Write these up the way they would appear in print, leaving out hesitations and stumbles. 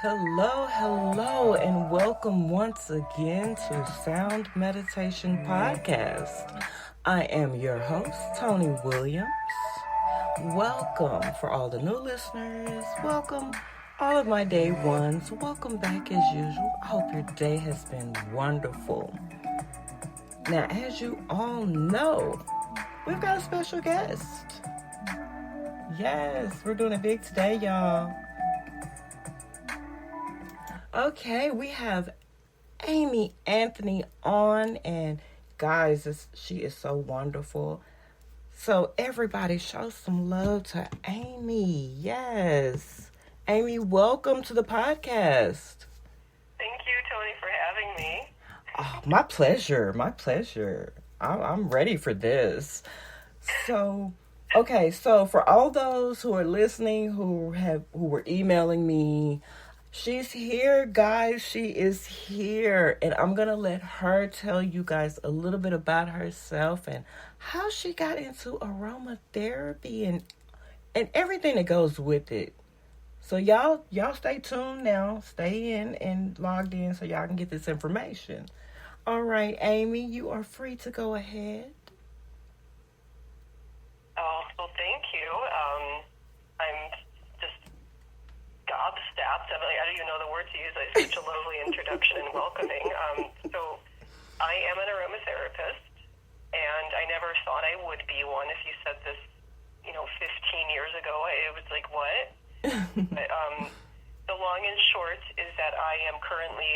Hello, hello, and welcome once again to Sound Meditation Podcast. I am your host, Tony Williams. Welcome for all the new listeners. Welcome, all of my day ones. Welcome back as usual. I hope your day has been wonderful. Now, as you all know, we've got a special guest. Yes, we're doing it big today, y'all. Okay, we have Amy Anthony on, and guys, she is so wonderful. So everybody show some love to Amy. Yes. Amy, welcome to the podcast. Thank you, Tony, for having me. Oh, my pleasure. My pleasure. I'm ready for this. So, okay, so for all those who are listening, who were emailing me, she's here, guys. She is here. And I'm going to let her tell you guys a little bit about herself and how she got into aromatherapy and everything that goes with it. So y'all stay tuned now. Stay in and logged in so y'all can get this information. All right, Amy, you are free to go ahead. Oh, well, thank you. I'm just gobstopped. I don't even know the word to use. It's such a lovely introduction and welcoming. So I am an aromatherapist, and I never thought I would be one. If you said this, 15 years ago, it was like, what? But the long and short is that I am currently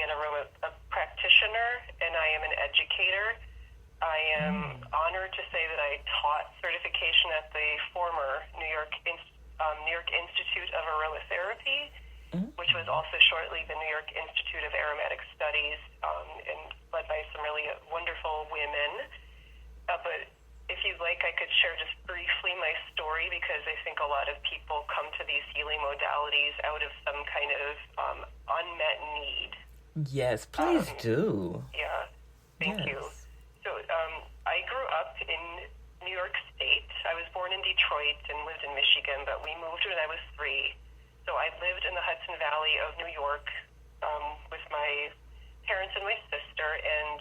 a practitioner, and I am an educator. I am honored to say that I taught certification at the former New York Institute of Aromatherapy, which was also shortly the New York Institute of Aromatic Studies, and led by some really wonderful women. But if you'd like, I could share just briefly my story, because I think a lot of people come to these healing modalities out of some kind of unmet need. Yes, please do. Yeah, thank you. So I grew up in New York State. I was born in Detroit and lived in Michigan, but we moved when I was 3. So I lived in the Hudson Valley of New York with my parents and my sister, and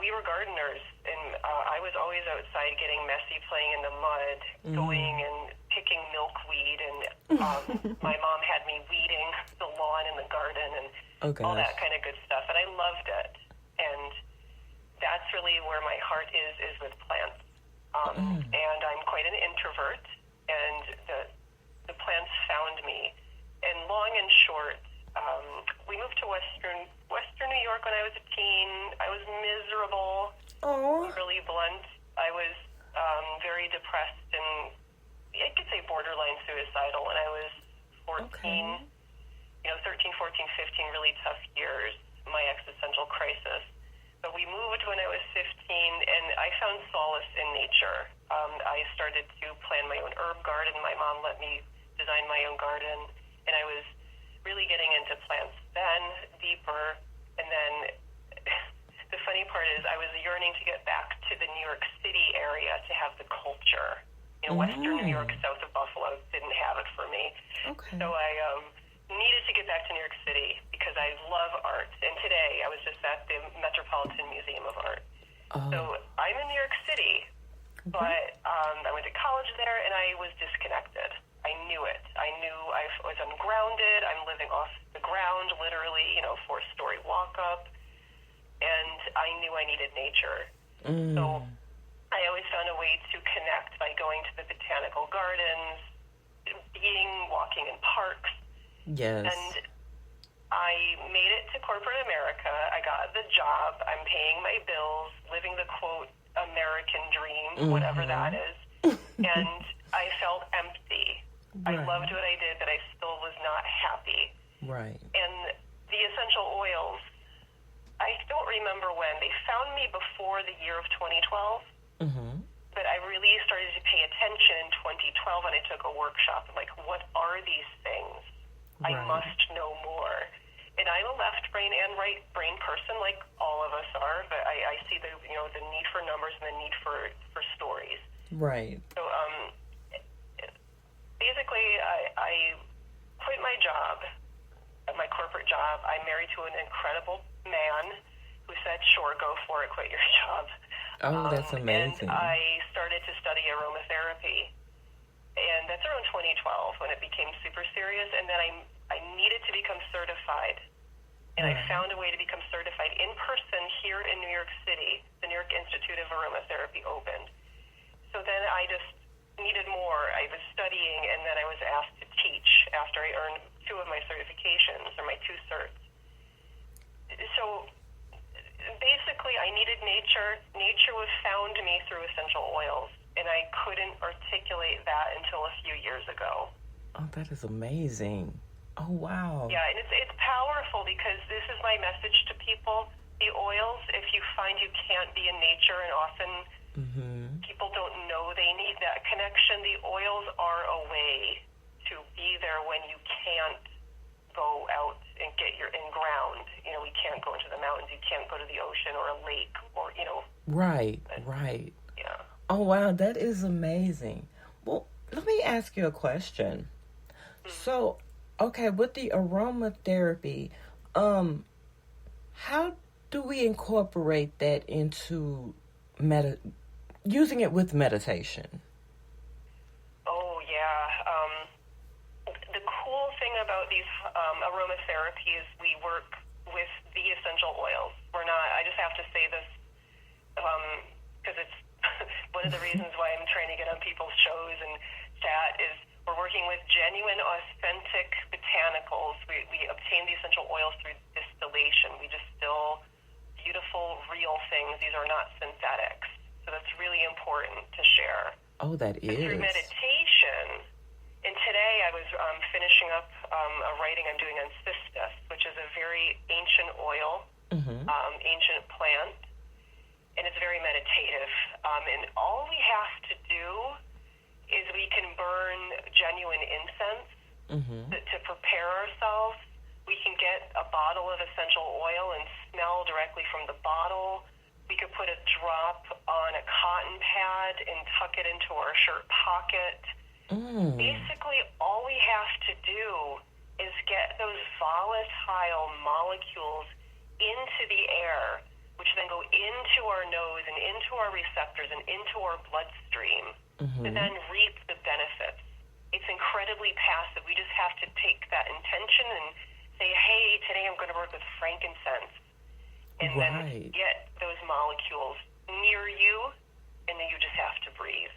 we were gardeners, and I was always outside getting messy, playing in the mud, going and picking milkweed, and my mom had me weeding the lawn and the garden and all that kind of good stuff, and I loved it. And that's really where my heart is with plants. And I'm quite an introvert, and the plants found me. And long and short, we moved to Western New York when I was a teen. I was miserable. Oh. Really blunt. I was very depressed and I could say borderline suicidal when I was 14. Okay. 13, 14, 15, really tough years, my existential crisis. But we moved when I was 15, and I found solace in nature. I started to plan my own herb garden. My mom let me design my own garden, and I was really getting into plants then, deeper. And then the funny part is I was yearning to get back to the New York City area to have the culture. Western New York, south of Buffalo, didn't have it for me. Okay. So I needed to get back to New York City because I love art. And today I was just at the Metropolitan Museum of Art. So I'm in New York City, but I went to college there, and I was disconnected. I knew it. I knew I was ungrounded. I'm living off the ground, literally, 4-story walk-up. And I knew I needed nature. So I always found a way to connect by going to the botanical gardens, walking in parks. Yes. And I made it to corporate America. I got the job. I'm paying my bills, living the, quote, American dream, whatever that is. And I felt empty. Right. I loved what I did, but I still was not happy. Right. And the essential oils, I don't remember when. They found me before the year of 2012. But I really started to pay attention in 2012 when I took a workshop. I'm like, what are these things? Right. I must know more. And I'm a left brain and right brain person, like all of us are, but I see the need for numbers and the need for stories. Right. So basically, I quit my job at my job. I'm married to an incredible man who said, sure, go for it, quit your job. Oh, that's And amazing. I started to study aromatherapy. And that's around 2012 when it became super serious. And then I needed to become certified. And I found a way to become certified in person here in New York City. The New York Institute of Aromatherapy opened. So then I just needed more. I was studying, and then I was asked to teach after I earned 2 of my certifications, or my 2 certs. So basically, I needed nature. Nature was found me through essential oils, and I couldn't articulate that until a few years ago. Oh, that is amazing. Oh, wow. Yeah, and it's powerful because this is my message to people. The oils, if you find you can't be in nature, and often people don't know they need that connection, the oils are a way to be there when you can't go out and get your in ground. You know, we can't go into the mountains, you can't go to the ocean or a lake, or, you know. Right. Yeah. Oh, wow, that is amazing. Well, let me ask you a question. So, okay, with the aromatherapy, how do we incorporate that into using it with meditation? Oh, yeah. The cool thing about these aromatherapies, we work with the essential oils. We're not, I just have to say this because it's one of the reasons why I'm trying to get on people's shows and chat is we're working with genuine, authentic botanicals. We obtain the essential oils through distillation. We distill beautiful, real things. These are not synthetics. So that's really important to share. Oh, that is. And through meditation, and today I was finishing up a writing I'm doing on cistus, which is a very ancient oil, ancient plant, and it's very meditative. And all we have to do is we can burn genuine incense to prepare ourselves. We can get a bottle of essential oil and smell directly from the bottle. We could put a drop on a cotton pad and tuck it into our shirt pocket. Basically, all we have to do is get those volatile molecules into the air, which then go into our nose and into our receptors and into our bloodstream, to then reap the benefits. It's incredibly passive. We just have to take that intention and say, hey, today I'm going to work with frankincense. And then get those molecules near you, and then you just have to breathe.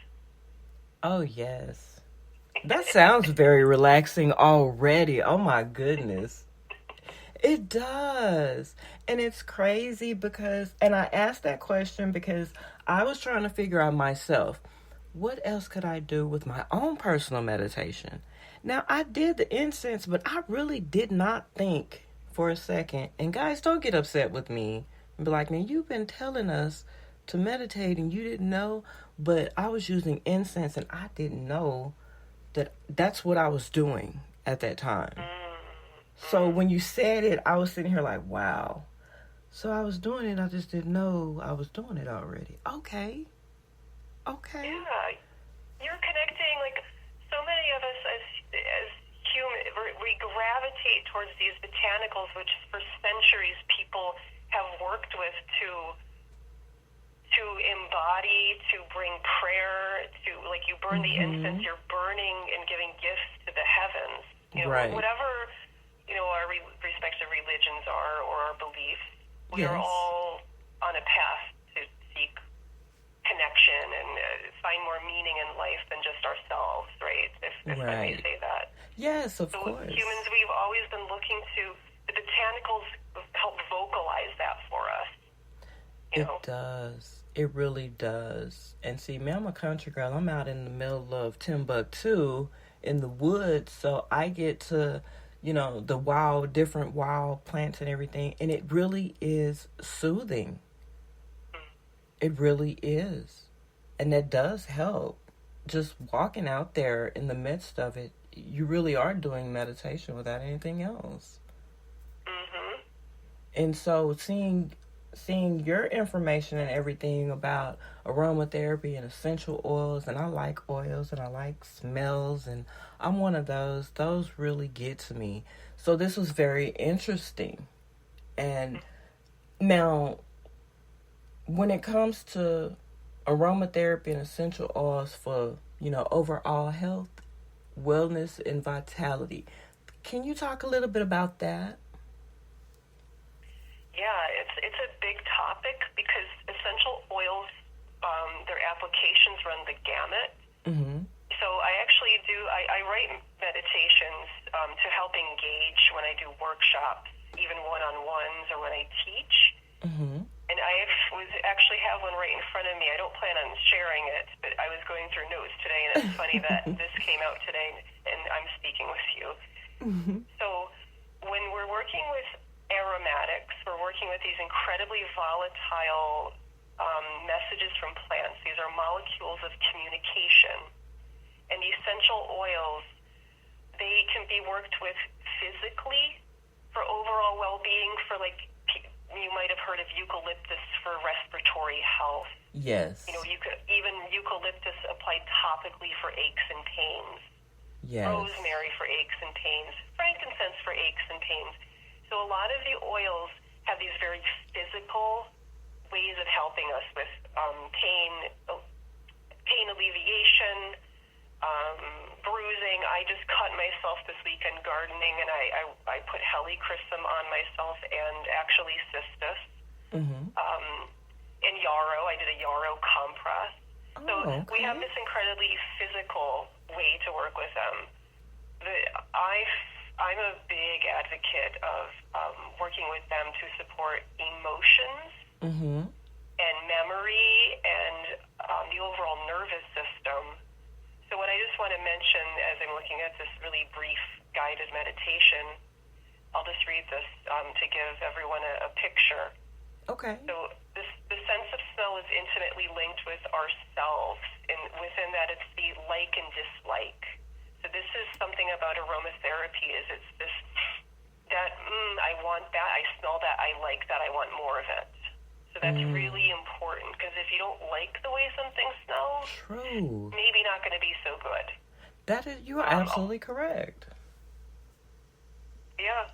Oh, yes. That sounds very relaxing already. Oh, my goodness. It does. And it's crazy because, and I asked that question because I was trying to figure out myself, what else could I do with my own personal meditation? Now, I did the incense, but I really did not think for a second. And guys, don't get upset with me and be like, man, you've been telling us to meditate and you didn't know. But I was using incense and I didn't know that that's what I was doing at that time. So when you said it, I was sitting here like, wow. So I was doing it. I just didn't know I was doing it already. Okay. Yeah. You're connecting, like, so many of us as human, we gravitate towards these botanicals, which for centuries people have worked with to embody, to bring prayer, to, like, you burn the incense, you're burning and giving gifts to the heavens. You know, whatever, you know, our respective religions are or our beliefs, we are all on a path to seek connection and find more meaning in life than just ourselves, right? If I may say that. Yes, of course. Humans, we've always been looking to, the botanicals help vocalize that for us. It does. It really does. And see, me, I'm a country girl. I'm out in the middle of Timbuktu in the woods, so I get to, you know, the different wild plants and everything, and it really is soothing. It really is. And that does help. Just walking out there in the midst of it, you really are doing meditation without anything else. And so seeing your information and everything about aromatherapy and essential oils, and I like oils and I like smells, and I'm one of those really get to me. So this was very interesting. And now, when it comes to aromatherapy and essential oils for, overall health, wellness, and vitality, can you talk a little bit about that? Yeah, it's a big topic because essential oils, their applications run the gamut. Mm-hmm. So I write meditations to help engage when I do workshops, even one-on-ones or when I teach. Mm-hmm. And actually have one right in front of me. I don't plan on sharing it, but I was going through notes today, and it's funny that this came out today, and I'm speaking with you. Mm-hmm. So when we're working with aromatics, we're working with these incredibly volatile messages from plants. These are molecules of communication. And the essential oils, they can be worked with physically for overall well-being, for you might have heard of eucalyptus for respiratory health. Yes. Even eucalyptus applied topically for aches and pains. Yes. Rosemary for aches and pains. Frankincense for aches and pains. So a lot of the oils have these very physical ways of helping us with pain alleviation, bruising. I just cut myself this weekend gardening, and I put helichrysum on myself and actually cystis. Mm-hmm. And yarrow. I did a yarrow compress. Oh, So okay. we have this incredibly physical way to work with them. I'm a big advocate of working with them to support emotions Mm-hmm. and memory and the overall nervous system. So what I just want to mention as I'm looking at this really brief guided meditation, I'll just read this to give everyone a picture. Okay. So the sense of smell is intimately linked with ourselves, and within that it's the like and dislike. So this is something about aromatherapy, is it's this, that, I want that, I smell that, I like that, I want more of it. So that's really important, because if you don't like the way something smells, True. maybe not going to be so good. You are absolutely correct. Yeah.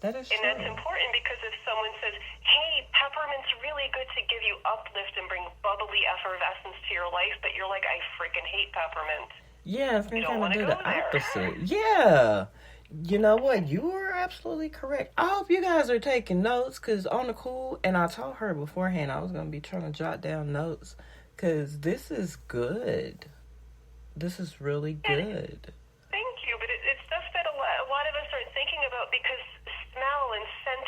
That is And true. that's important because if someone says, hey, peppermint's really good to give you uplift and bring bubbly effervescence to your life, but you're like, I freaking hate peppermint. Yeah, it's going to don't kind of wanna do go the there. opposite. Yeah. You know what? You are absolutely correct. I hope you guys are taking notes, because on the cool, and I told her beforehand I was going to be trying to jot down notes, because this is good. This is really good. Thank you, but it's stuff that a lot of us aren't thinking about, because smell and scent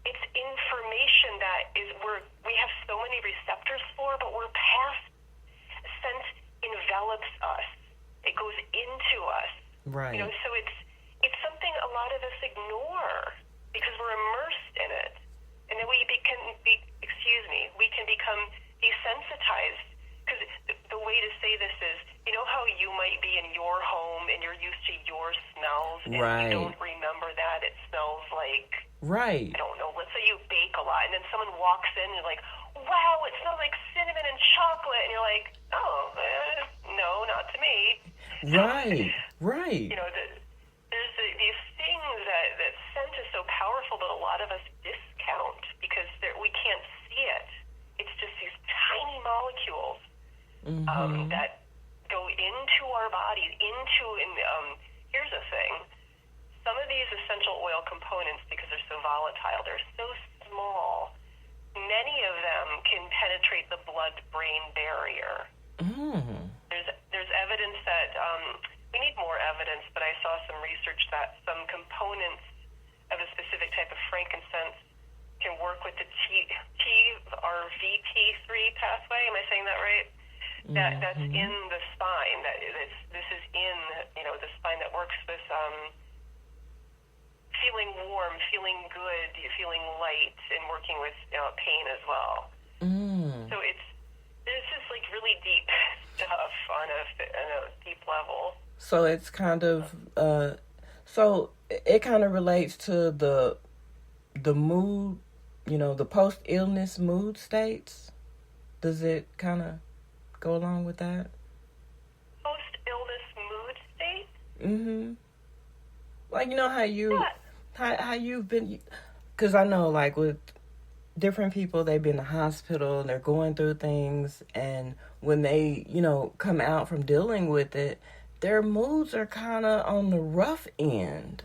it's information that we have so many receptors for, but we're past. Scent envelops us. It goes into us. Right. So it's something a lot of us ignore because we're immersed in it. And then we can become desensitized. Because the way to say this is, how you might be in your home and you're used to your smells, and Right. you don't remember that it smells like, Right. I don't know, let's say you bake a lot, and then someone walks in and you're like, wow, it smells like cinnamon and chocolate, and you're like, oh, no, not to me. Right. Right. There's these things that scent is so powerful, but a lot of us discount because we can't see it. It's just these tiny molecules that go into our bodies, here's the thing. Some of these essential oil components, because they're so volatile, they're so small, many of them can penetrate the blood-brain barrier. There's evidence that, we need more evidence, but I saw some research that some components of a specific type of frankincense can work with the VP3 pathway. Am I saying that right? That's in the spine. This is in the spine that works with feeling warm, feeling good, feeling light, and working with pain as well. So this is like really deep stuff on a deep level. So it's kind of so it kind of relates to the mood, the post-illness mood states. Does it kind of go along with that? Post-illness mood state? Like, you know how Yeah. how you've been, because I know, like, with different people, they've been in the hospital and they're going through things, and when they, come out from dealing with it, their moods are kind of on the rough end.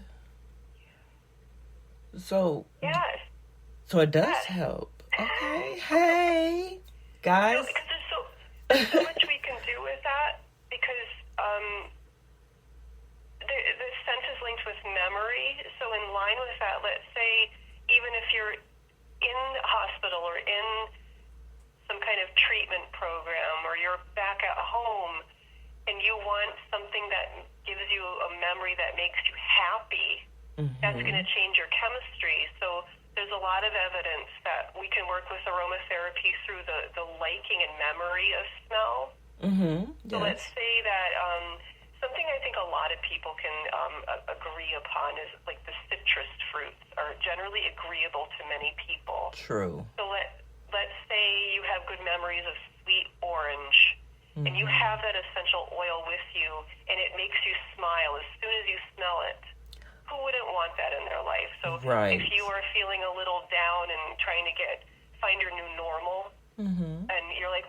So, Yes. so it does Yes. help. Okay. Hey, guys. Because there's so much we can do with that, because the scent is linked with memory. So in line with that, let's say even if you're in hospital or in some kind of treatment program, or you're back at home and you want something that gives you a memory that makes you happy, that's going to change your chemistry. So there's a lot of evidence that we can work with aromatherapy through the liking and memory of smell. Yes. So let's say that something I think a lot of people can agree upon is like the citrus fruits are generally agreeable to many people. True. So let's say you have good memories of sweet orange, and you have that essential oil with you, and it makes you smile as soon as you smell it. Who wouldn't want that in their life? So Right. if you are feeling a little down and trying to find your new normal, and you're like,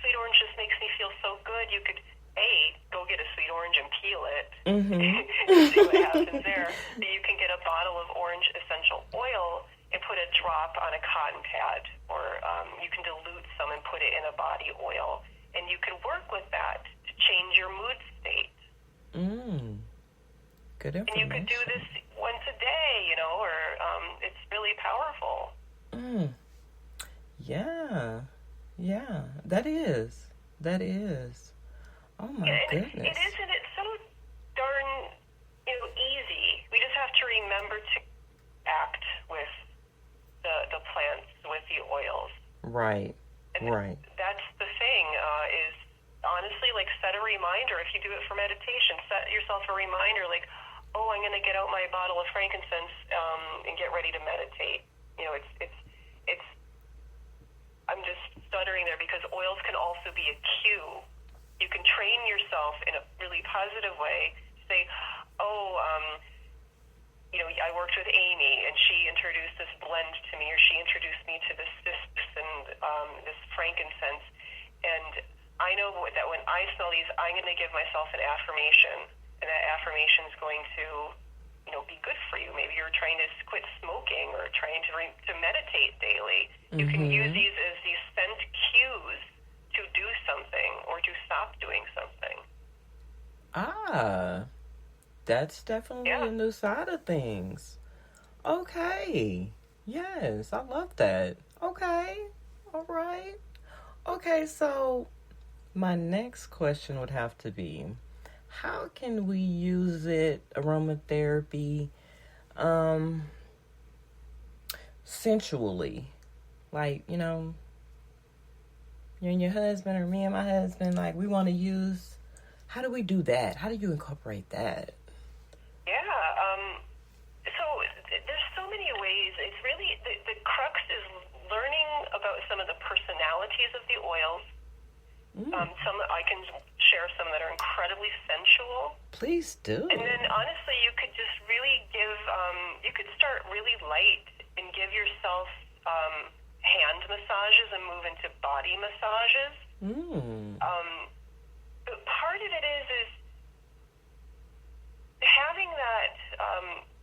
sweet orange just makes me feel so good, you could, go get a sweet orange and peel it and see what happens there. So you can get a bottle of orange essential oil and put a drop on a cotton pad, or you can dilute some and put it in a body oil, and you can work with that to change your mood state. Good information. And you could do this once a day, or it's really powerful. Yeah, that is. Oh my goodness. It is, and it's so darn easy. We just have to remember to act with the plants, with the oils. Right. And that's the thing, is honestly, like, set a reminder. If you do it for meditation, set yourself a reminder, like, I'm going to get out my bottle of frankincense and get ready to meditate. It's I'm just stuttering there, because oils can also be a cue. You can train yourself in a really positive way to say, I worked with Amy, and she introduced this blend to me, or she introduced me to this and this frankincense, and I know that when I smell these, I'm going to give myself an affirmation, and that affirmation is going to, be good for you. Maybe you're trying to quit smoking, or trying to meditate daily. You can use these as these scent cues to do something or to stop doing something. That's definitely a new side of things. Okay. Yes, I love that. Okay. All right. Okay, so my next question would have to be, how can we use aromatherapy, sensually? Like, you and your husband, or me and my husband, like, we want to use, how do we do that? How do you incorporate that? So there's so many ways. It's really, the crux is learning about some of the personalities of the oils. Some I can share some that are incredibly sensual. Please do. And then honestly, you could just really you could start really light and give yourself hand massages and move into body massages. But part of it is having that,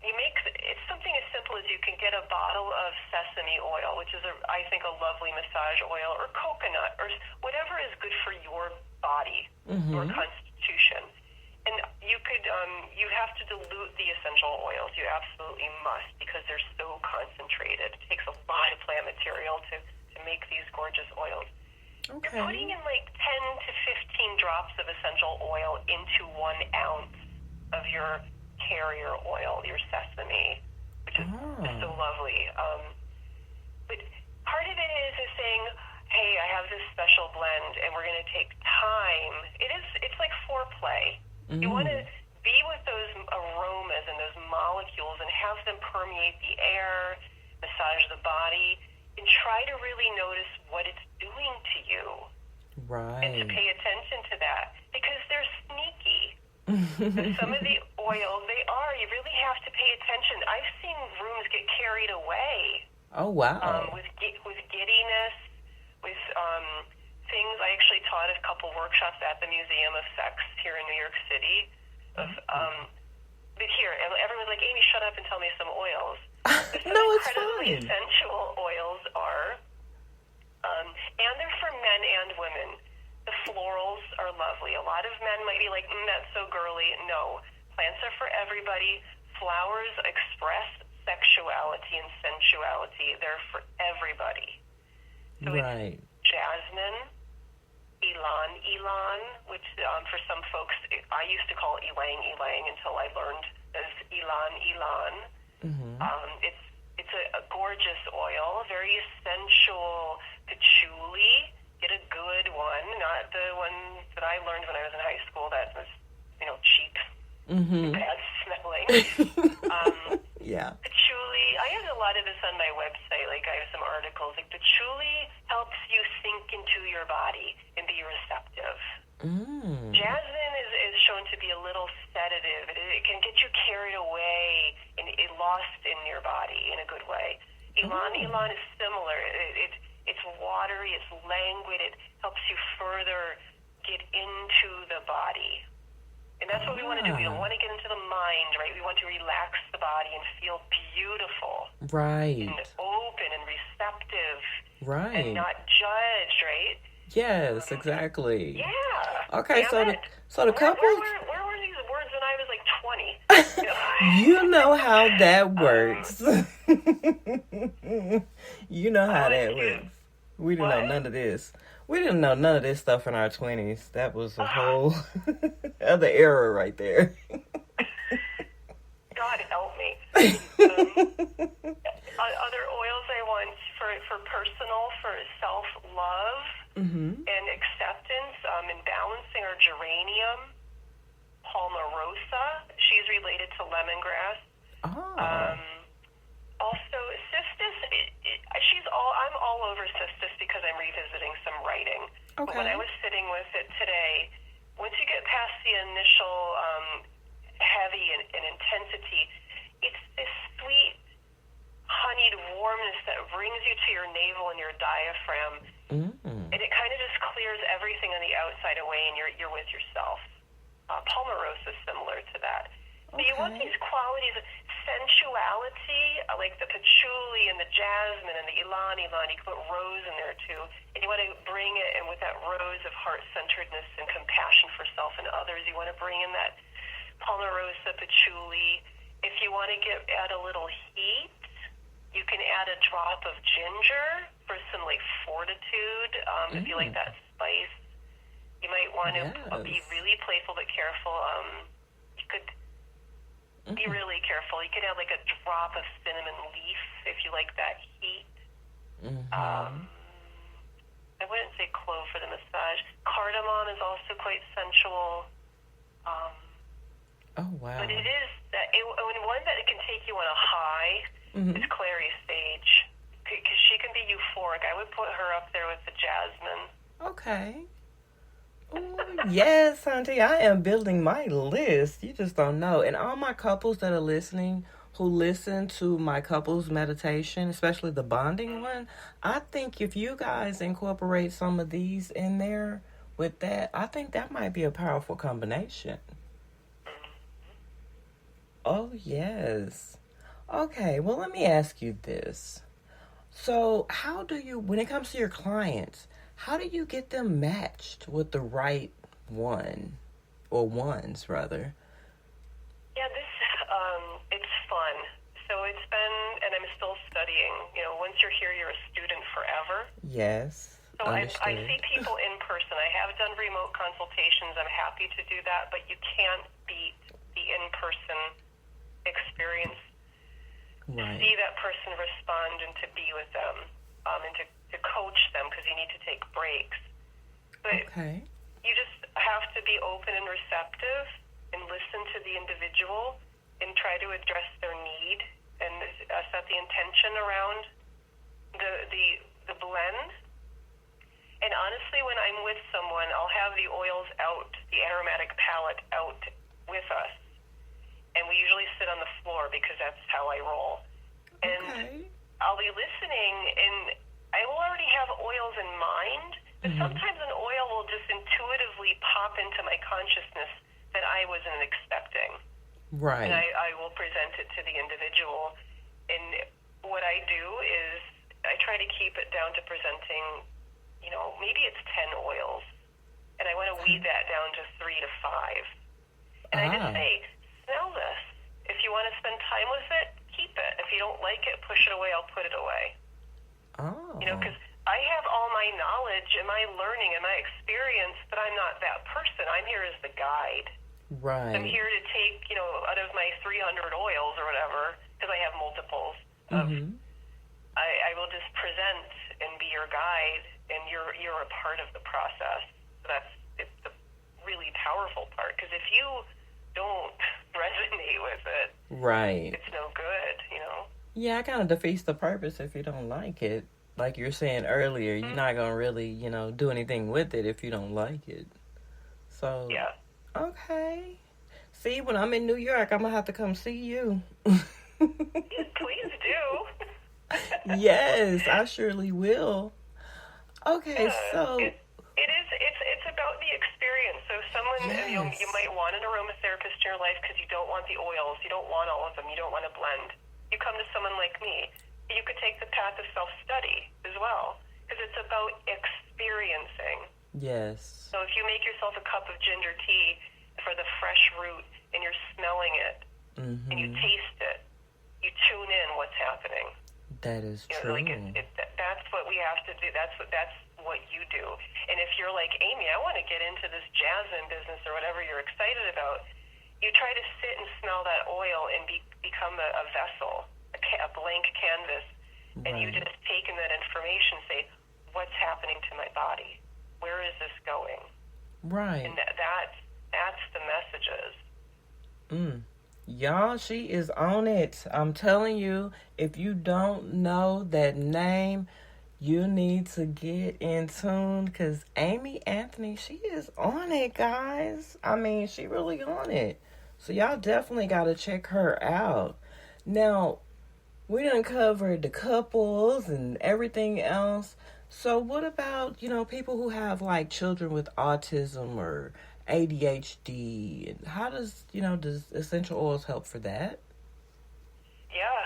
it's something as simple as you can get a bottle of sesame oil, which is, I think, a lovely massage oil, or coconut, or whatever is good for your body, your constitution. And you could, you have to dilute the essential oils. You absolutely must, because they're so concentrated. It takes a lot of plant material to make these gorgeous oils. Okay. You're putting in like 10 to 15 drops of essential oil into 1 ounce of your carrier oil, your sesame, which is so lovely. But part of it is saying, hey, I have this special blend, and we're going to take time. It's like foreplay. You want to be with those aromas and those molecules and have them permeate the air, massage the body, and try to really notice what it's doing to you. Right. And to pay attention to that, because they're sneaky. Some of the oils, you really wow. with giddiness, with things. I actually taught a couple workshops at the Museum of Sex here in New York City. But here, everyone's like, Amy, shut up and tell me some oils. There's some No, it's incredibly fine. sensual oils are, and they're for men and women. The florals are lovely. A lot of men might be like, that's so girly. No, plants are for everybody. Flowers express sexuality and sensuality. They're for everybody. So Right. it's jasmine, ylang, which for some folks, I used to call ylang until I learned as ylang. It's a gorgeous oil, very sensual patchouli. Get a good one, not the one that I learned when I was in high school that was, cheap, bad smelling. Yeah. Patchouli, I have a lot of this on my website. Like, I have some articles. Like, patchouli helps you sink into your body and be receptive. Jasmine is shown to be a little sedative. It can get you carried away and lost in your body in a good way. Ylang is similar. It's watery, it's languid, it helps you further get into the body. And that's what we want to do. We don't want to get into the mind, right? We want to relax the body and feel beautiful. Right. And open and receptive. Right. And not judged, right? Yes, exactly. Yeah. Okay, so the couple. Where were these words when I was like 20? You know how that works. You know how that works. We didn't know none of this. We didn't know none of this stuff in our 20s. That was a whole other era right there. God help me. Other oils I want for personal, for self-love and acceptance, and balancing are geranium, palmarosa. She's related to lemongrass. Also, cistus. I'm all over cistus because I'm revisiting some writing. Okay. But when I was sitting with it today, once you get past the initial heavy and intensity, it's this sweet, honeyed warmness that brings you to your navel and your diaphragm, and it kind of just clears everything on the outside away, and you're with yourself. Palmarosa is similar to that. So you want these qualities of sensuality, like the patchouli and the jasmine and the ylang. You can put rose in there too. And you want to bring it, and with that rose of heart-centeredness and compassion for self and others, you want to bring in that palmarosa, patchouli. If you want to add a little heat, you can add a drop of ginger for some like fortitude. If you like that spice, you might want to be really playful but careful. You could be really careful. You could add like a drop of cinnamon leaf if you like that heat. I wouldn't say clove for the massage. Cardamom is also quite sensual. Oh, wow. But it is one that it can take you on a high is clary sage, because she can be euphoric. I would put her up there with the jasmine. Okay. Ooh, yes, Auntie, I am building my list. You just don't know. And all my couples that are listening, who listen to my couples meditation, especially the bonding one, I think if you guys incorporate some of these in there with that, I think that might be a powerful combination. Oh, yes. Okay, well, let me ask you this. So, how do you, when it comes to your clients, how do you get them matched with the right one, or ones, rather? Yeah, it's fun. So it's been, and I'm still studying. Once you're here, you're a student forever. Yes. So I see people in person. I have done remote consultations. I'm happy to do that, but you can't beat the in-person experience. Right. To see that person respond and to be with them, and to coach them, because you need to take breaks. But you just have to be open and receptive and listen to the individual and try to address their need and set the intention around the blend. And honestly, when I'm with someone, I'll have the oils out, the aromatic palette out with us. And we usually sit on the floor because that's how I roll. And I'll be listening, and I will already have oils in mind, but sometimes an oil will just intuitively pop into my consciousness that I wasn't expecting. Right. And I will present it to the individual. And what I do is I try to keep it down to presenting, maybe it's 10 oils. And I want to weed that down to 3 to 5. And I just say, smell this. If you want to spend time with it, keep it. If you don't like it, push it away, I'll put it away. Oh. Because I have all my knowledge and my learning and my experience, but I'm not that person. I'm here as the guide. Right. I'm here to take, out of my 300 oils or whatever, because I have multiples. I will just present and be your guide, and you're a part of the process. So it's the really powerful part, because if you don't resonate with it, right, it's no good, Yeah, it kind of defeats the purpose if you don't like it. Like you were saying earlier, you're not going to really, do anything with it if you don't like it. So, yeah. Okay. See, when I'm in New York, I'm going to have to come see you. Please do. Yes, I surely will. Okay, so... It's about the experience. So someone, you might want an aromatherapist in your life because you don't want the oils. You don't want all of them. You don't want to blend. You come to someone like me. You could take the path of self-study as well, because it's about experiencing. Yes. So if you make yourself a cup of ginger tea for the fresh root and you're smelling it and you taste it, you tune in what's happening. That is true. That's what we have to do. That's what you do. And if you're like, Amy, I want to get into this jasmine business or whatever you're excited about, you try to sit and smell that oil and become a vessel, a blank canvas, and you just take in that information, say, what's happening to my body? Where is this going? Right. And that's the messages. Y'all, she is on it. I'm telling you, if you don't know that name, you need to get in tune, because Amy Anthony, she is on it, guys. I mean, she really on it. So y'all definitely got to check her out. Now, we done covered the couples and everything else. So what about, people who have like children with autism or ADHD? And how does essential oils help for that? Yeah,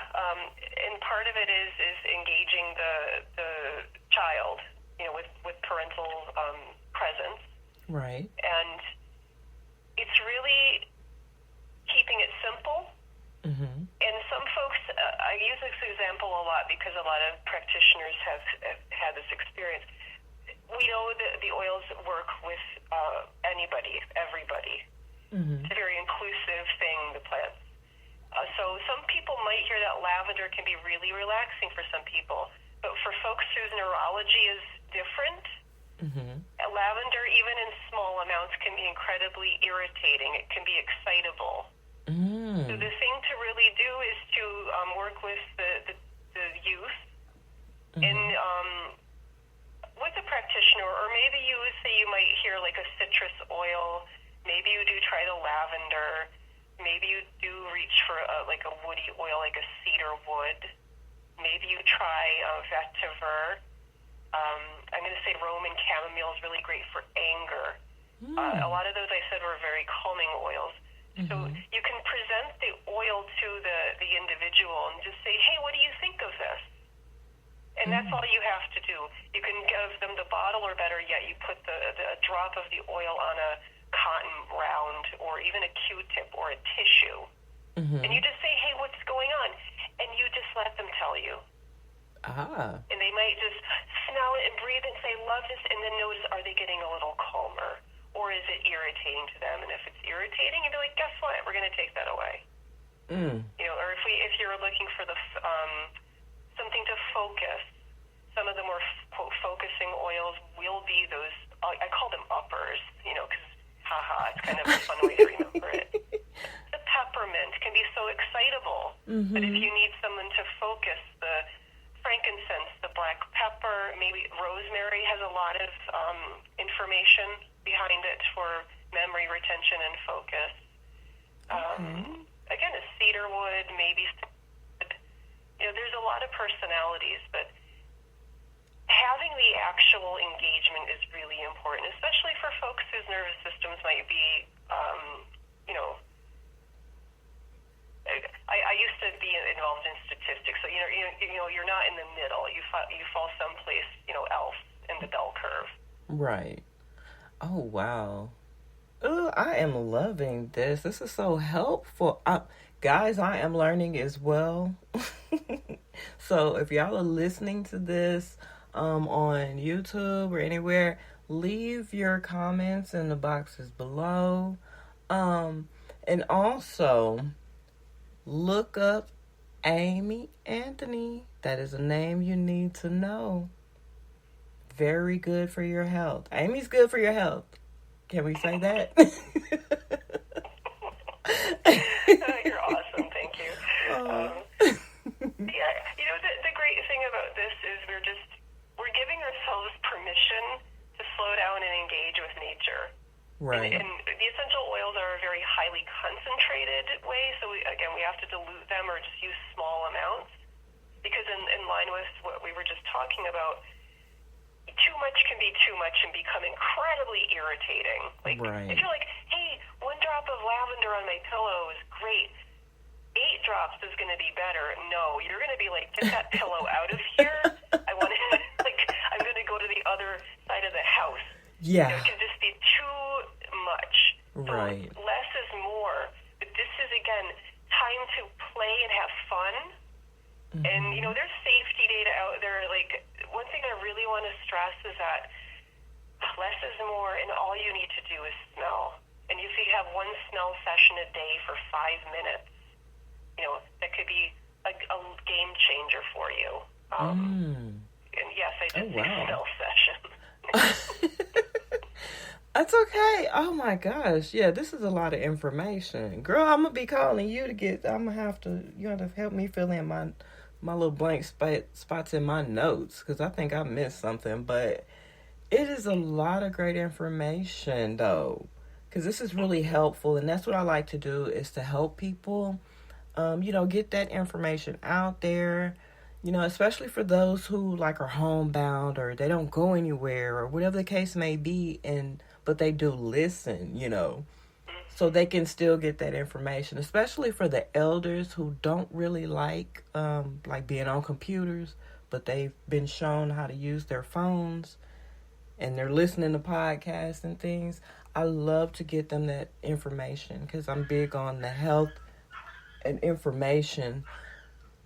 and part of it is engaging the child, with parental presence. Right. And it's really keeping it simple. And some folks, I use this example a lot because a lot of practitioners have had this experience. We know that the oils work with anybody, everybody. It's a very inclusive thing, the plants. So some people might hear that lavender can be really relaxing for some people, but for folks whose neurology is different, lavender, even in small amounts, can be incredibly irritating. It can be excitable. So the thing to really do is to work with the youth and with a practitioner, or maybe you would say you might hear like a citrus oil. Maybe you do try the lavender. Maybe you do reach for like a woody oil, like a cedar wood. Maybe you try vetiver. I'm going to say Roman chamomile is really great for anger. A lot of those I said were very calming oils. So you can present the oil to the individual and just say, hey, what do you think of this? And that's all you have to do. You can give them the bottle, or better yet, you put the drop of the oil on a cotton round or even a Q-tip or a tissue. And you just say, hey, what's going on? And you just let them tell you. And they might just smell it and breathe and say, love this, and then notice, are they getting a little calmer? Or is it irritating to them? And if it's irritating, you'd be like, guess what? We're going to take that away. Or if you're looking for something to focus, some of the more focusing oils will be those, I call them uppers, because, it's kind of a fun way to remember it. The peppermint can be so excitable. But if you need someone to focus, the frankincense, the black pepper, maybe rosemary has a lot of information behind it for memory retention and focus. Again, a cedar wood, maybe there's a lot of personalities, but having the actual engagement is really important, especially for folks whose nervous systems might be, I used to be involved in statistics, so you're not in the middle. You fall someplace else in the bell curve. Right. Oh wow. Oh, I am loving this. This is so helpful. Guys, I am learning as well. So if y'all are listening to this on YouTube or anywhere, leave your comments in the boxes below. And also look up Amy Anthony. That is a name you need to know. Very good for your health. Amy's good for your health. Can we say that? You're awesome. Thank you. Yeah, the great thing about this is we're giving ourselves permission to slow down and engage with nature. Right. And the essential oils are a very highly concentrated way, so we have to dilute them or just use small amounts, because in line with what we were just talking about, too much can be too much and become incredibly irritating. Like, right. If you're like, hey, 1 drop of lavender on my pillow is great, 8 drops is going to be better. No, you're going to be like, get that pillow out of here. I'm going to go to the other side of the house. Yeah. It can just be too much. Right. So less is more. But this is, again, time to play and have fun. Mm-hmm. And, there's safety data out there. Like, one thing I really want to stress is that less is more, and all you need to do is smell. And if you have 1 smell session a day for 5 minutes, that could be a game changer for you. And yes, I did say smell session. That's okay. Oh my gosh. Yeah, this is a lot of information. Girl, I'm going to be calling you you have to help me fill in my little blank spots in my notes, because I think I missed something. But it is a lot of great information, though, because this is really helpful. And that's what I like to do, is to help people, get that information out there, especially for those who are homebound, or they don't go anywhere, or whatever the case may be, but they do listen, so they can still get that information, especially for the elders who don't really like being on computers, but they've been shown how to use their phones, and they're listening to podcasts and things. I love to get them that information, because I'm big on the health and information.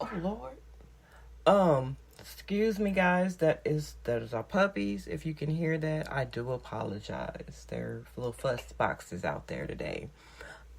Oh Lord. Excuse me, guys. That is our puppies. If you can hear that, I do apologize. There are little fuss boxes out there today.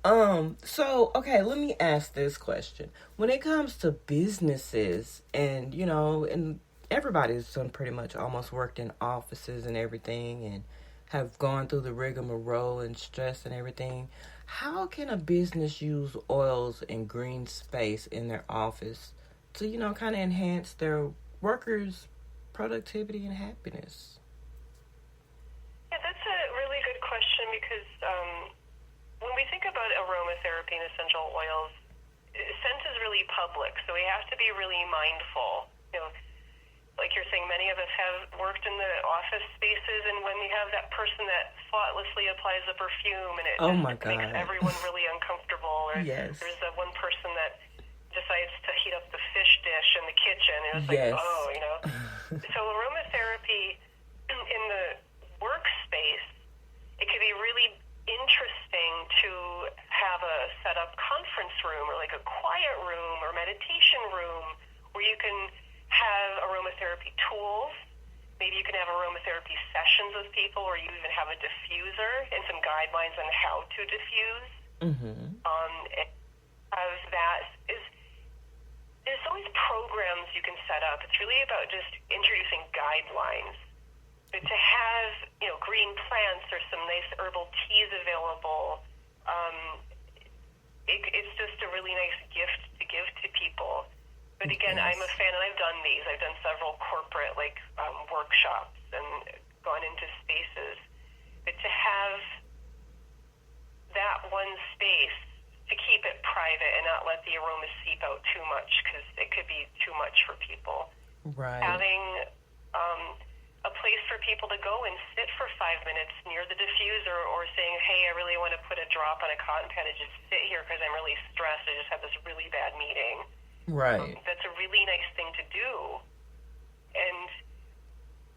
So, okay, let me ask this question. When it comes to businesses, and, and everybody's done pretty much almost worked in offices and everything, and have gone through the rigmarole and stress and everything, how can a business use oils and green space in their office to, kind of enhance their workers' productivity and happiness? Yeah, that's a really good question, because when we think about aromatherapy and essential oils, scent is really public, so we have to be really mindful. Like you're saying, many of us have worked in the office spaces, and when you have that person that thoughtlessly applies the perfume, and it makes everyone really uncomfortable, or yes. There's that one person that decides to heat up the fish dish in the kitchen. It was yes. So aromatherapy in the workspace, it could be really interesting to have a set up conference room, or like a quiet room or meditation room, where you can have aromatherapy tools. Maybe you can have aromatherapy sessions with people, or you even have a diffuser and some guidelines on how to diffuse. Mm-hmm. There's always programs you can set up. It's really about just introducing guidelines. But to have, green plants or some nice herbal teas available, it's just a really nice gift to give to people. But again, yes. I'm a fan, and I've done these. I've done several corporate workshops and gone into spaces. But to have that one space, to keep it private and not let the aroma seep out too much, because it it could be too much for people. Right. Having a place for people to go and sit for 5 minutes near the diffuser, or saying, hey, I really want to put a drop on a cotton pad and just sit here because I'm really stressed. I just had this really bad meeting. Right. That's a really nice thing to do. And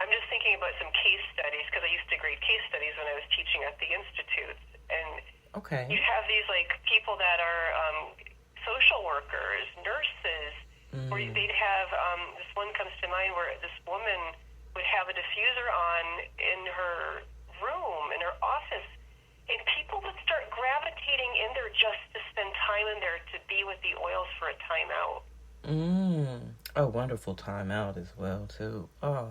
I'm just thinking about some case studies, because I used to grade case studies when I was teaching at the institutes. And Okay. you have these like people that are social workers, nurses, or they'd have this one comes to mind where this woman would have a diffuser on in her room, in her office, and people would start gravitating in there just to spend time in there to be with the oils for a timeout. A wonderful timeout as well, too. Oh.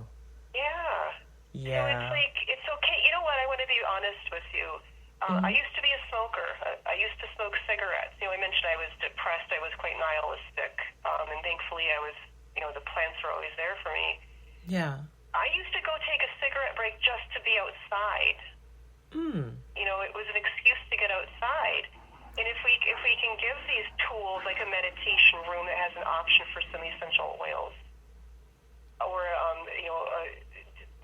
Yeah. Yeah. So it's like, it's okay. You know what? I want to be honest with you. I used to be a smoker. I used to smoke cigarettes. I mentioned I was depressed. I was quite nihilistic. And thankfully I was, the plants were always there for me. Yeah. I used to go take a cigarette break just to be outside. It was an excuse to get outside. And if we can give these tools, like a meditation room that has an option for some essential oils, or a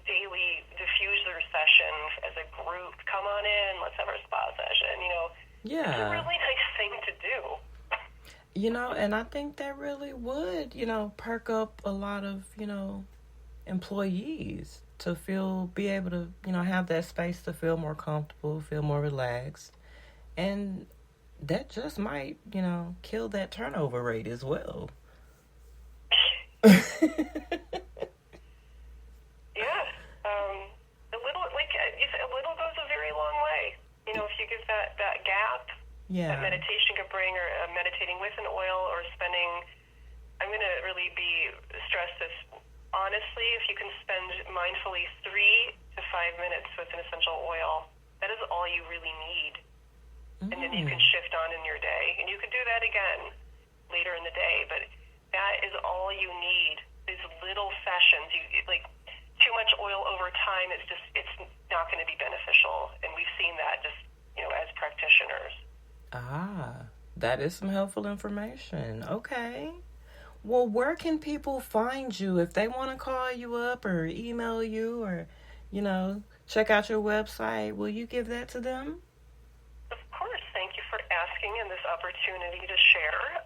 daily diffuser session as a group, come on in, let's have our spa session. Yeah. It's a really nice thing to do. And I think that really would, perk up a lot of, employees to be able to, have that space to feel more comfortable, feel more relaxed. And that just might, kill that turnover rate as well. Yeah. A little goes a very long way. If you give that gap, Yeah. that meditation could bring, or meditating with an oil, or spending, I'm going to really stress this, honestly, if you can spend mindfully 3 to 5 minutes with an essential oil, that is all you really need. And then you can shift on in your day. And you could do that again later in the day, but that is all you need. These little sessions, too much oil over time, it's not going to be beneficial. And we've seen that just, as practitioners. That is some helpful information. Okay. Well, where can people find you if they want to call you up or email you, or, check out your website? Will you give that to them? Of course. Thank you for asking and this opportunity to share.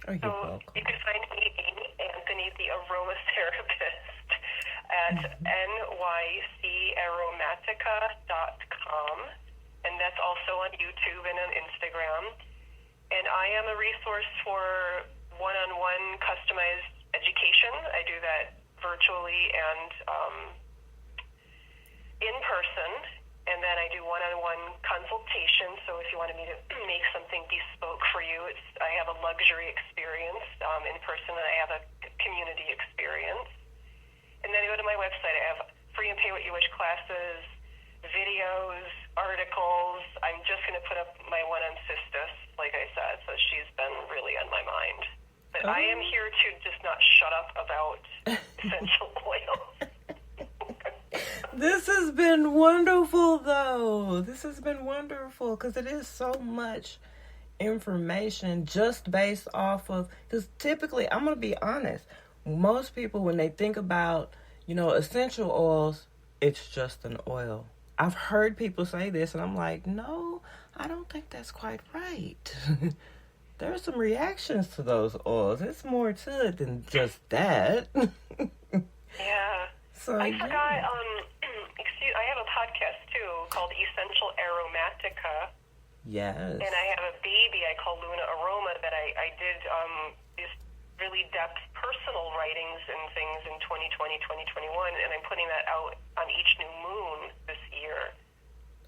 You're welcome. You can find me, Amy Anthony, the aromatherapist, at nycaromatica.com, and that's also on YouTube and on Instagram. And I am a resource for one-on-one customized education. I do that virtually and in person. And then I do one-on-one consultation. So if you wanted me to make something bespoke for you, I have a luxury experience in person, and I have a community experience. And then I go to my website. I have free and pay what you wish classes, videos, articles. I'm just going to put up my one on cystis, like I said. So she's been really on my mind. But I am here to just not shut up about essential oils. This has been wonderful, though. This has been wonderful because it is so much information just based off of, because typically, I'm going to be honest, most people, when they think about, essential oils, it's just an oil. I've heard people say this, and I'm like, no, I don't think that's quite right. There are some reactions to those oils. It's more to it than just that. Yeah. So, I forgot, I have a podcast, too, called Essential Aromatica. Yes. And I have a baby I call Luna Aroma that I did these really depth personal writings and things in 2020, 2021, and I'm putting that out on each new moon this year.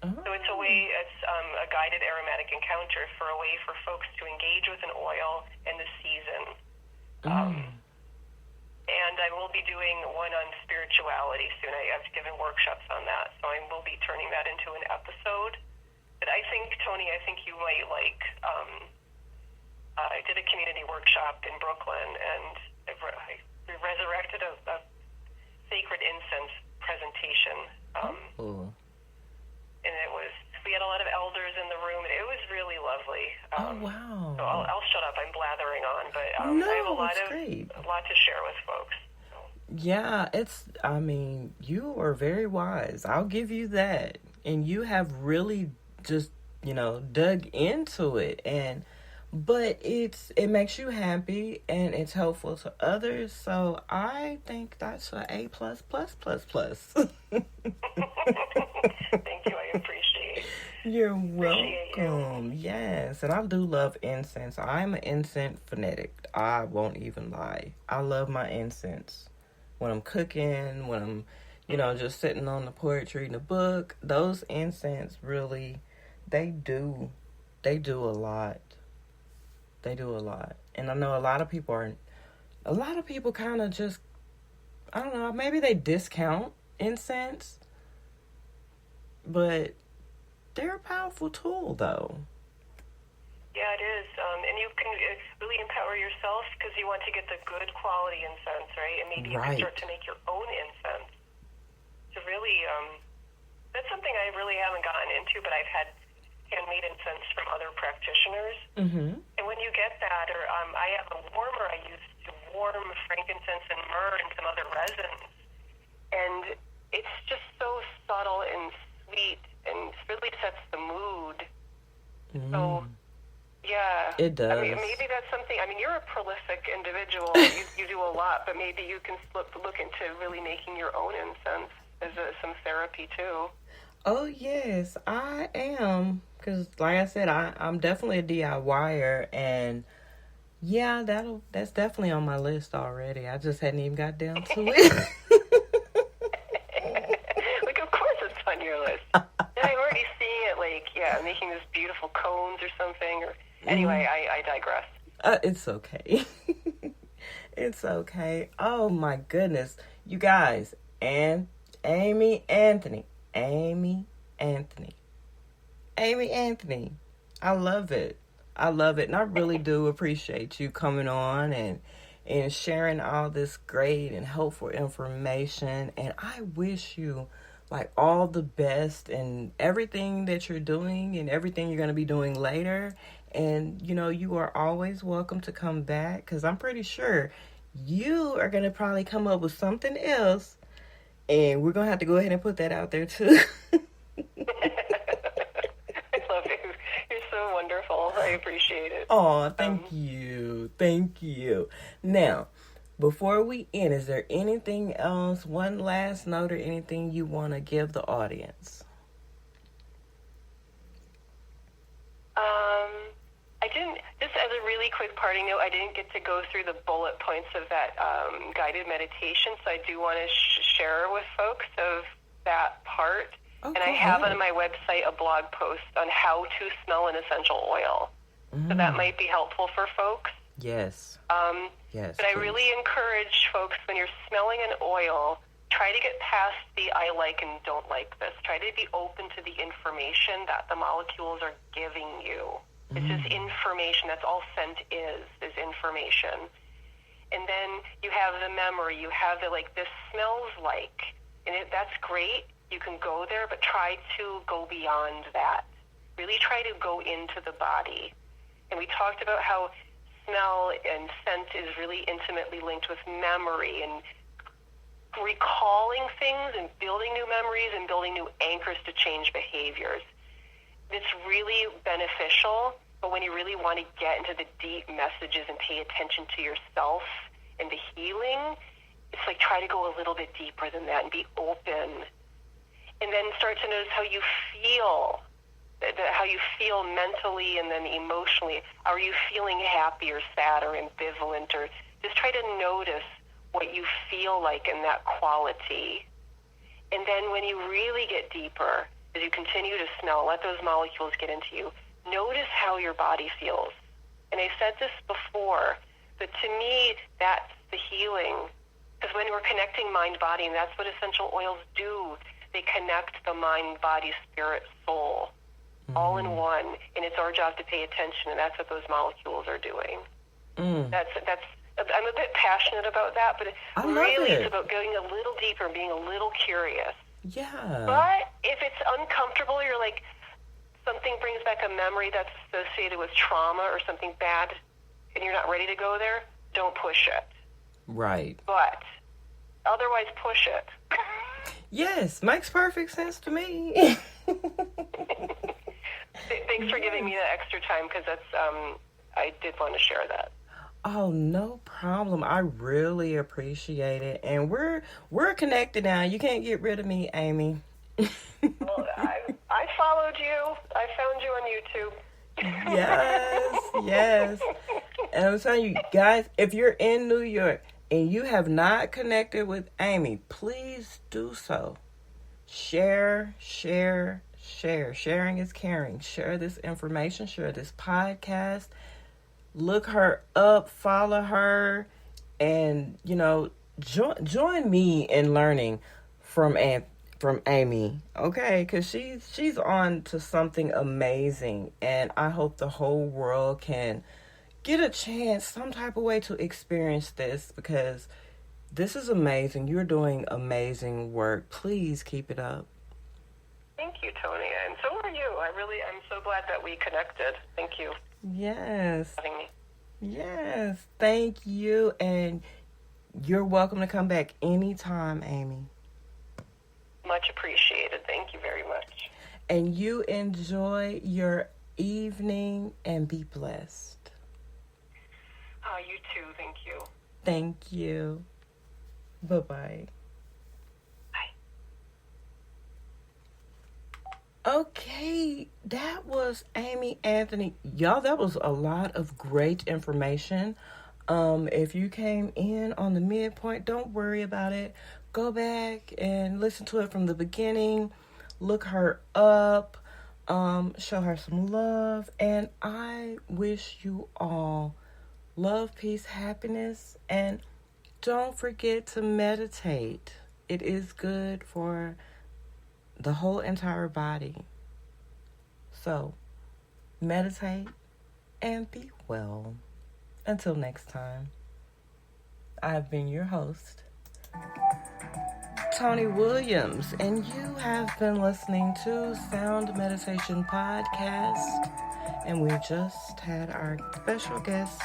So it's a guided aromatic encounter for a way for folks to engage with an oil in the season. And I will be doing one on spirituality soon. I've given workshops on that, so I will be turning that into an episode. But I think, Tony, you might like, I did a community workshop in Brooklyn, and we resurrected a sacred incense presentation. And we had a lot of elders in the room, and it was really lovely. Oh, wow. So I'll shut up. I'm blathering on, but I have No, it's great. a lot to share with folks. So. Yeah, you are very wise. I'll give you that. And you have really just, dug into it, but it makes you happy and it's helpful to others. So I think that's a A plus plus plus plus. Thank you. I appreciate. You're Appreciate welcome. Yes, and I do love incense. I'm an incense fanatic. I won't even lie. I love my incense. When I'm cooking, when I'm, just sitting on the porch reading a book, those incense really, they do a lot. They do a lot. And I know a lot of people kind of just, I don't know, maybe they discount incense, but they're a powerful tool, though. Yeah, it is. And you can really empower yourself because you want to get the good quality incense, right? And maybe you can start to make your own incense. To really, that's something I really haven't gotten into, but I've had handmade incense from other practitioners. Mm-hmm. And when you get that, or I have a warmer I use to warm frankincense and myrrh and some other resins. And it's just so subtle and sweet and really sets the mood. Mm. So, yeah. It does. I mean, maybe that's something, you're a prolific individual. you do a lot, but maybe you can look into really making your own incense as some therapy, too. Oh, yes, I am. Because, like I said, I'm definitely a DIYer. And, yeah, that's definitely on my list already. I just hadn't even got down to it. Like, of course it's on your list. And I'm already seeing it, making this beautiful cones or something. Or anyway, I digress. It's okay. It's okay. Oh, my goodness. You guys, and Amy Anthony. I love it. And I really do appreciate you coming on and sharing all this great and helpful information. And I wish you all the best in everything that you're doing and everything you're going to be doing later. And, you are always welcome to come back because I'm pretty sure you are going to probably come up with something else. And we're going to have to go ahead and put that out there, too. I love you. You're so wonderful. I appreciate it. Oh, thank you. Thank you. Now, before we end, is there anything else, one last note or anything you want to give the audience? I didn't, just as a really quick parting note, I didn't get to go through the bullet points of that guided meditation, so I do want to share with folks of that part. Oh, and I have on my website a blog post on how to smell an essential oil. So that might be helpful for folks. Yes. Yes. But I really encourage folks, when you're smelling an oil, try to get past the I like and don't like this. Try to be open to the information that the molecules are giving you. It's just information. That's all scent is information. And then you have the memory. You have the, this smells like. And that's great. You can go there, but try to go beyond that. Really try to go into the body. And we talked about how smell and scent is really intimately linked with memory and recalling things and building new memories and building new anchors to change behaviors. It's really beneficial, but when you really want to get into the deep messages and pay attention to yourself and the healing, it's try to go a little bit deeper than that and be open. And then start to notice how you feel mentally and then emotionally. Are you feeling happy or sad or ambivalent? Or just try to notice what you feel like in that quality. And then when you really get deeper, as you continue to smell, let those molecules get into you, notice how your body feels. And I said this before, but to me, that's the healing. Because when we're connecting mind, body, and that's what essential oils do, they connect the mind, body, spirit, soul, all in one. And it's our job to pay attention, and that's what those molecules are doing. That's I'm a bit passionate about that, but it's about going a little deeper and being a little curious. Yeah. But if it's uncomfortable, you're something brings back a memory that's associated with trauma or something bad, and you're not ready to go there, don't push it. Right. But otherwise, push it. Yes, makes perfect sense to me. Thanks for giving me that extra time, because that's I did want to share that. Oh, no problem. I really appreciate it. And we're connected now. You can't get rid of me, Amy. Well, I followed you. I found you on YouTube. Yes. And I'm telling you, guys, if you're in New York and you have not connected with Amy, please do so. Share. Sharing is caring. Share this information. Share this podcast. Look her up. Follow her. And, join me in learning from Amy, okay? Because she's on to something amazing, and I hope the whole world can get a chance, some type of way, to experience this, because this is amazing. You're doing amazing work. Please keep it up. Thank you, Tony, and so are you. I'm so glad that we connected. Thank you. Yes. For having me. Yes. Thank you, and you're welcome to come back anytime, Amy. Much appreciated. Thank you very much. And you enjoy your evening and be blessed. You too. Thank you. Thank you. Bye-bye. Bye. Okay, that was Amy Anthony. Y'all, that was a lot of great information. If you came in on the midpoint, don't worry about it. Go back and listen to it from the beginning. Look her up. Show her some love. And I wish you all love, peace, happiness. And don't forget to meditate. It is good for the whole entire body. So, meditate and be well. Until next time, I've been your host, Tony Williams, and you have been listening to Sound Meditation Podcast, and we just had our special guest,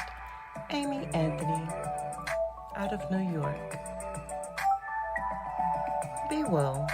Amy Anthony, out of New York. Be well.